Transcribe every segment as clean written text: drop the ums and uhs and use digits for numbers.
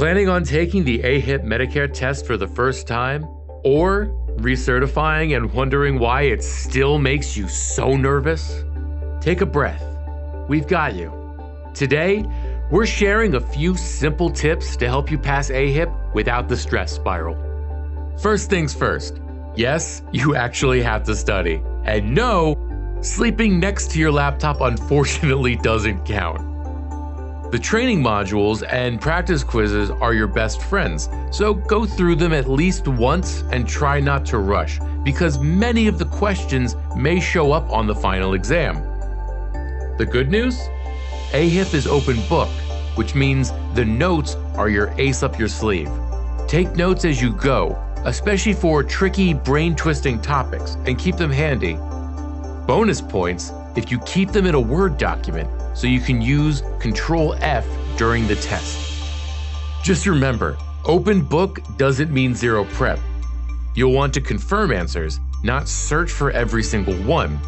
Planning on taking the AHIP Medicare test for the first time? Or recertifying and wondering why it still makes you so nervous? Take a breath. We've got you. Today, we're sharing a few simple tips to help you pass AHIP without the stress spiral. First things first. Yes, you actually have to study. And no, sleeping next to your laptop unfortunately doesn't count. The training modules and practice quizzes are your best friends, so go through them at least once and try not to rush, because many of the questions may show up on the final exam. The good news? AHIP is open book, which means the notes are your ace up your sleeve. Take notes as you go, especially for tricky, brain-twisting topics, and keep them handy. Bonus points if you keep them in a Word document, so you can use Control F during the test. Just remember, open book doesn't mean zero prep. You'll want to confirm answers, not search for every single one.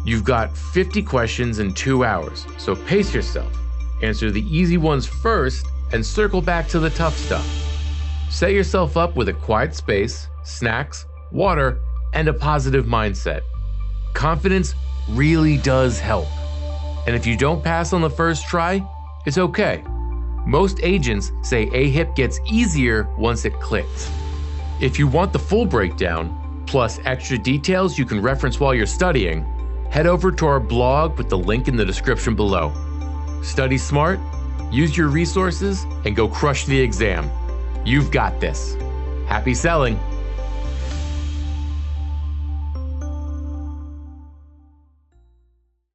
You've got 50 questions in 2 hours, so pace yourself. Answer the easy ones first and circle back to the tough stuff. Set yourself up with a quiet space, snacks, water, and a positive mindset. Confidence really does help. And if you don't pass on the first try, it's okay. Most agents say AHIP gets easier once it clicks. If you want the full breakdown, plus extra details you can reference while you're studying, head over to our blog with the link in the description below. Study smart, use your resources, and go crush the exam. You've got this. Happy selling!